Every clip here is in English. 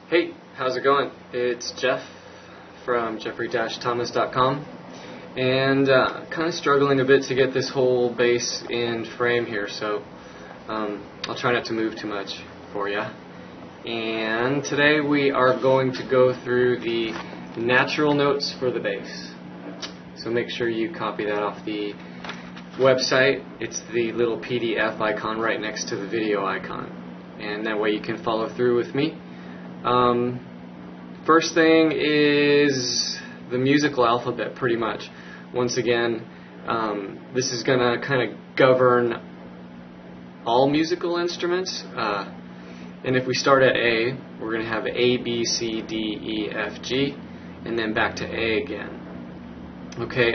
Hey, how's it going? It's Jeff from jeffrey-thomas.com, and kind of struggling a bit to get this whole bass in frame here, so I'll try not to move too much for you. And today we are going to go through the natural notes for the bass. So make sure you copy that off the website. It's the little PDF icon right next to the video icon, and that way you can follow through with me. First thing is the musical alphabet, pretty much. Once again, this is going to kind of govern all musical instruments. And if we start at A, we're going to have A, B, C, D, E, F, G, and then back to A again. Okay,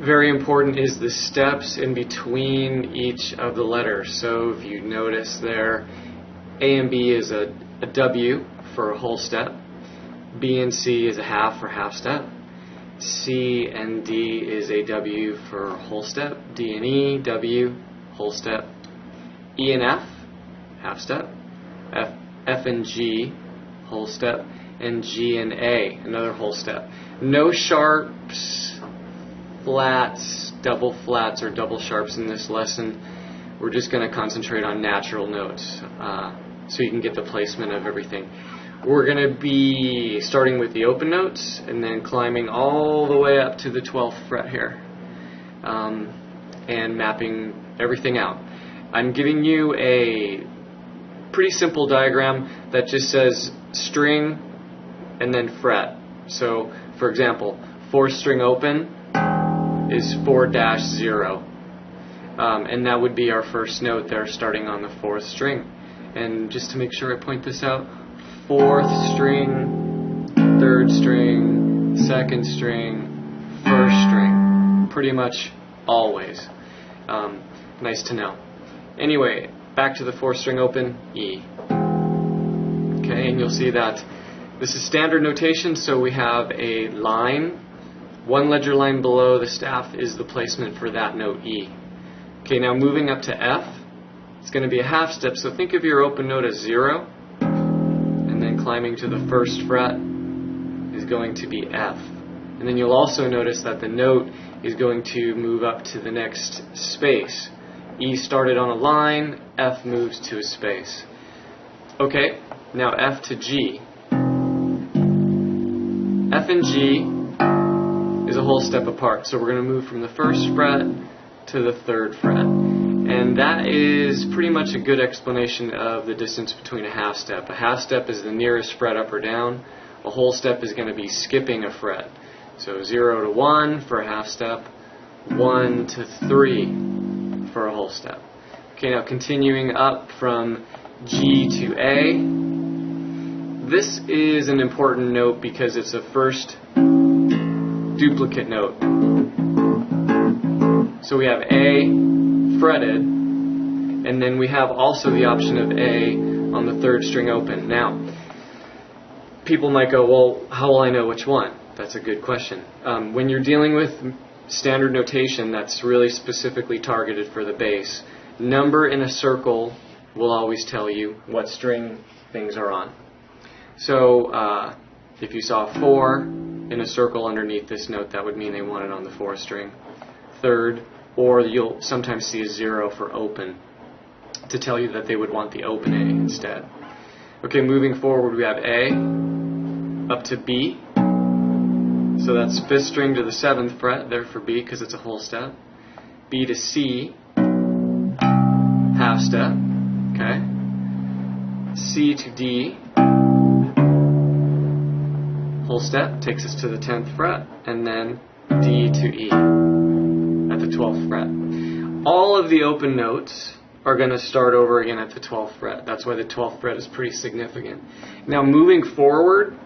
very important is the steps in between each of the letters. So if you notice there, A and B is a W for a whole step, B and C is a half for half step, C and D is a W for a whole step, D and E, W, whole step, E and F, half step, F and G, whole step, and G and A, another whole step. No sharps, flats, double flats, or double sharps in this lesson. We're just going to concentrate on natural notes so you can get the placement of everything. We're going to be starting with the open notes and then climbing all the way up to the 12th fret here, and mapping everything out. I'm giving you a pretty simple diagram that just says string and then fret. So, for example, 4th string open is 4-0, and that would be our first note there, starting on the 4th string. And just to make sure I point this out, 4th string, 3rd string, 2nd string, 1st string, pretty much always. Nice to know. Anyway, back to the 4th string open, E. Okay, and you'll see that this is standard notation, so we have a line. One ledger line below the staff is the placement for that note E. Okay, now moving up to F, it's going to be a half step, so think of your open note as 0, and then climbing to the 1st fret is going to be F. And then you'll also notice that the note is going to move up to the next space. E started on a line, F moves to a space. Okay, now F to G. F and G is a whole step apart, so we're going to move from the 1st fret to the 3rd fret. And that is pretty much a good explanation of the distance between a half step. A half step is the nearest fret up or down. A whole step is going to be skipping a fret. So 0 to 1 for a half step, 1 to 3 for a whole step. Okay, now continuing up from G to A. This is an important note because it's a first duplicate note. So we have A fretted, and then we have also the option of A on the 3rd string open. Now, people might go, well, how will I know which one? That's a good question. When you're dealing with standard notation that's really specifically targeted for the bass, number in a circle will always tell you what string things are on. So if you saw 4 in a circle underneath this note, that would mean they want it on the 4th string, 3rd, or you'll sometimes see a 0 for open to tell you that they would want the open A instead. Okay, moving forward we have A up to B. So that's 5th string to the 7th fret there for B because it's a whole step. B to C, half step. Okay. C to D, whole step, takes us to the 10th fret, and then D to E at the 12th fret. All of the open notes are going to start over again at the 12th fret. That's why the 12th fret is pretty significant. Now moving forward,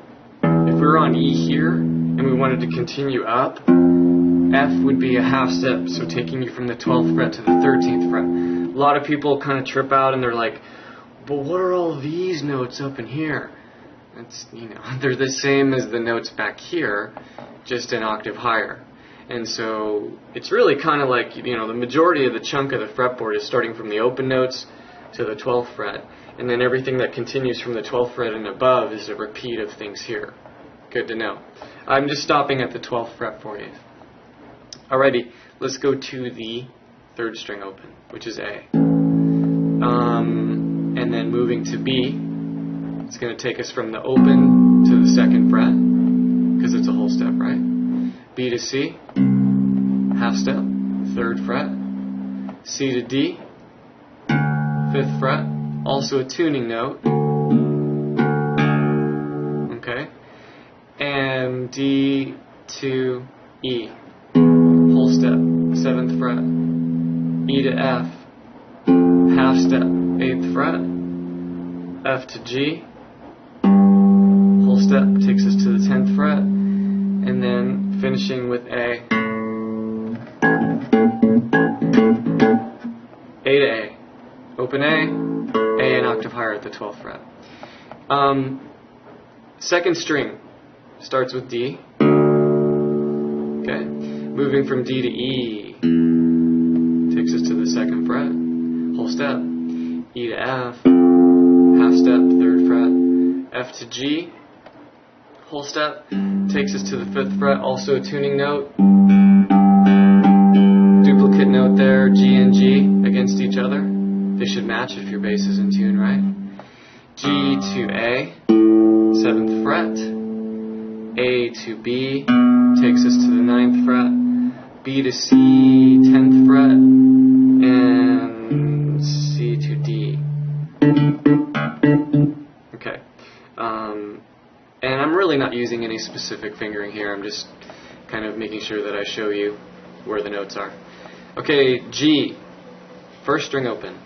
if we were on E here and we wanted to continue up, F would be a half step, so taking you from the 12th fret to the 13th fret. A lot of people kind of trip out and they're like, but what are all these notes up in here? It's, they're the same as the notes back here, just an octave higher. And so it's really kind of like, the majority of the chunk of the fretboard is starting from the open notes to the 12th fret. And then everything that continues from the 12th fret and above is a repeat of things here. Good to know. I'm just stopping at the 12th fret for you. Alrighty, let's go to the 3rd string open, which is A. And then moving to B, it's going to take us from the open to the 2nd fret, because it's a whole step, right? B to C, half step, 3rd fret. C to D, 5th fret, also a tuning note. Okay. And D to E, whole step, 7th fret. E to F, half step, 8th fret. F to G, whole step, takes us to the 10th fret. And then finishing with A. A to A. Open A an octave higher at the 12th fret. 2nd string starts with D. Okay. Moving from D to E takes us to the 2nd fret. Whole step. E to F. Half step, 3rd fret. F to G. Whole step. Takes us to the 5th fret. Also a tuning note. Duplicate note there. G and G against each other. They should match if your bass is in tune, right? G to A, 7th fret. A to B takes us to the 9th fret. B to C, 10th fret. And C to D. Okay. And I'm really not using any specific fingering here. I'm just kind of making sure that I show you where the notes are. Okay, G, 1st string open.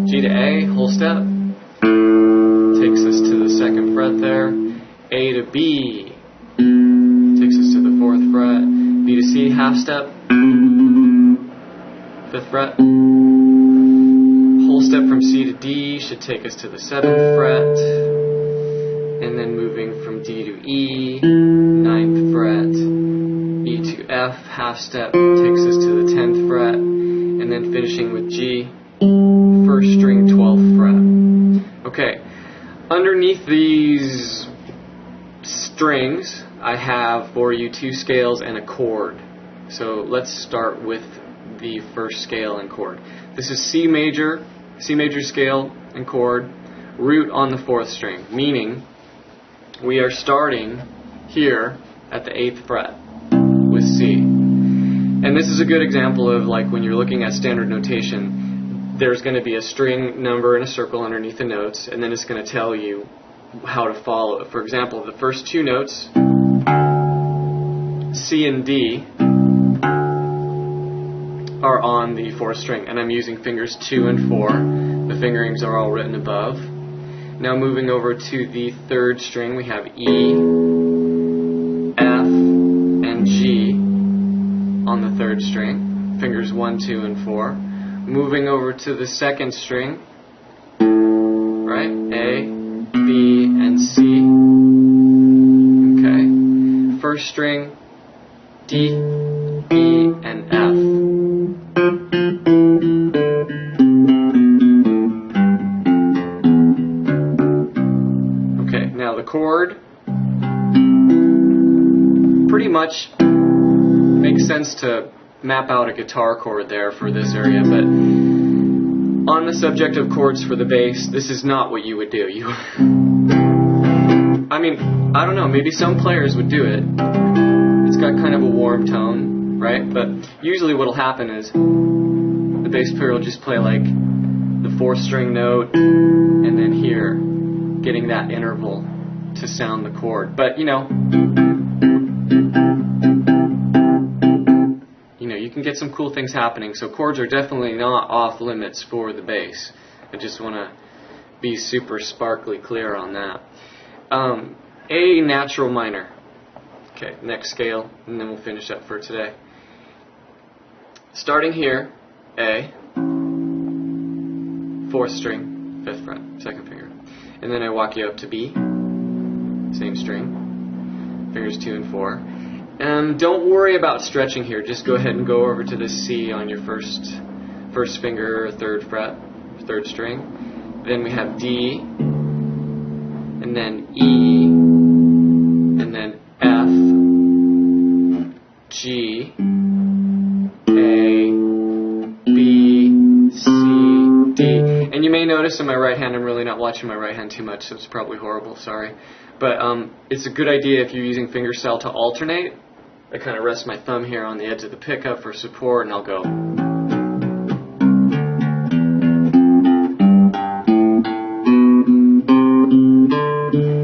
G to A, whole step, takes us to the 2nd fret there. A to B, takes us to the 4th fret. B to C, half step, 5th fret. Whole step from C to D should take us to the 7th fret. And then moving from D to E, 9th fret. E to F, half step, takes us to the 10th fret. And then finishing with G, 1st string, 12th fret. Okay, underneath these strings, I have for you 2 scales and a chord. So let's start with the 1st scale and chord. This is C major scale and chord, root on the 4th string, meaning we are starting here at the 8th fret with C. And this is a good example of like when you're looking at standard notation, there's going to be a string number and a circle underneath the notes, and then it's going to tell you how to follow it. For example, the first 2 notes, C and D, are on the 4th string, and I'm using fingers 2 and 4. The fingerings are all written above. Now moving over to the 3rd string, we have E, F, and G on the 3rd string, fingers 1, 2, and 4. Moving over to the 2nd string, right? A, B, and C. Okay. 1st string, D, E, and F. Okay, now the chord pretty much makes sense to map out a guitar chord there for this area, but on the subject of chords for the bass, this is not what you would do. I mean, I don't know, maybe some players would do it. It's got kind of a warm tone, right? But usually what'll happen is the bass player will just play like the 4th string note and then here, getting that interval to sound the chord. But you know, you can get some cool things happening. So chords are definitely not off limits for the bass. I just want to be super sparkly clear on that. A natural minor. Okay, next scale, and then we'll finish up for today. Starting here, A, 4th string, 5th fret, 2nd finger. And then I walk you up to B, same string, fingers 2 and 4. Don't worry about stretching here. Just go ahead and go over to the C on your first finger, 3rd fret, 3rd string. then we have D, and then E, and then F, G, A, B, C, D. And you may notice in my right hand, I'm really not watching my right hand too much, so it's probably horrible, sorry. But it's a good idea if you're using fingerstyle to alternate. I kind of rest my thumb here on the edge of the pickup for support, and I'll go.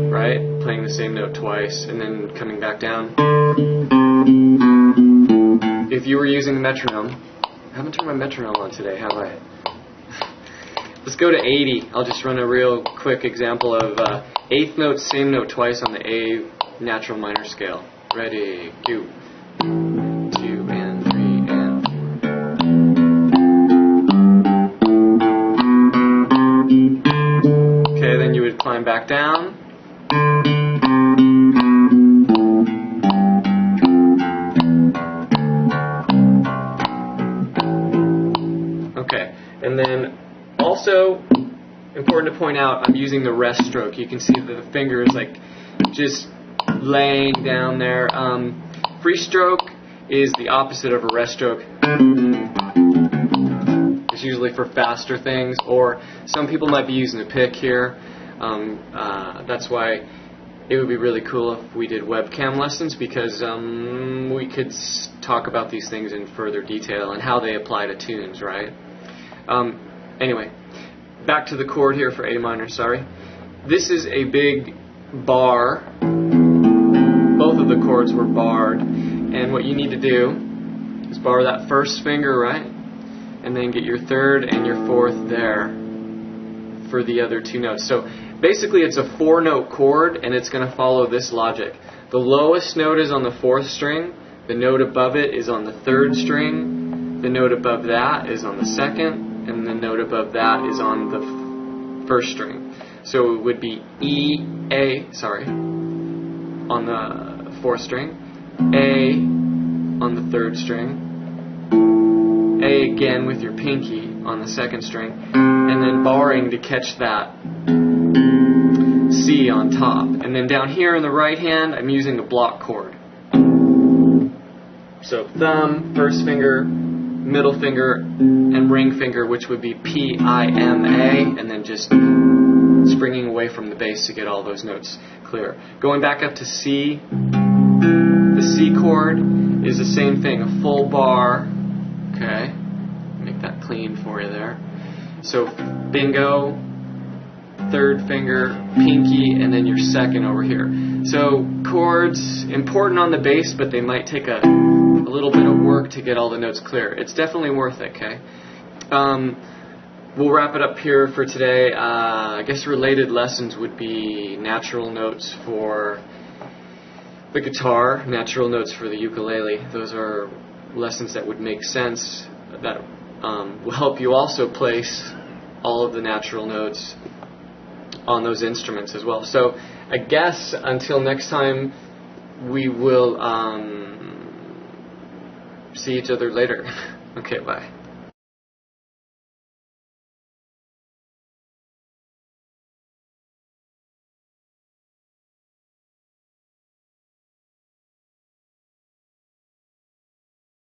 Right? Playing the same note twice, and then coming back down. If you were using the metronome, I haven't turned my metronome on today, have I? Let's go to 80. I'll just run a real quick example of eighth note, same note twice on the A natural minor scale. Ready, cue. 2 and 3 and 4. Okay, then you would climb back down. Okay, and then also important to point out, I'm using the rest stroke. You can see that the finger is like just laying down there. Free stroke is the opposite of a rest stroke. It's usually for faster things, or some people might be using a pick here. That's why it would be really cool if we did webcam lessons, because we could talk about these things in further detail and how they apply to tunes, right? Anyway, back to the chord here for A minor, sorry. This is a big bar. Both of the chords were barred, and what you need to do is bar that first finger, right? And then get your third and your fourth there for the other two notes. So basically it's a 4-note chord, and it's going to follow this logic. The lowest note is on the 4th string, the note above it is on the 3rd string, the note above that is on the 2nd, and the note above that is on the 1st string. So it would be E, A, on the 4th string, A on the 3rd string, A again with your pinky on the 2nd string, and then barring to catch that C on top. And then down here in the right hand, I'm using a block chord. So thumb, first finger, middle finger, and ring finger, which would be P, I, M, A, and then just springing away from the bass to get all those notes clear. Going back up to C, the C chord is the same thing, a full bar. Okay, make that clean for you there. So bingo, 3rd finger, pinky, and then your 2nd over here. So chords, important on the bass, but they might take a little bit of work to get all the notes clear. It's definitely worth it, okay? We'll wrap it up here for today. I guess related lessons would be natural notes for the guitar, natural notes for the ukulele. Those are lessons that would make sense, that will help you also place all of the natural notes on those instruments as well. So I guess until next time, we will see each other later. Okay, bye.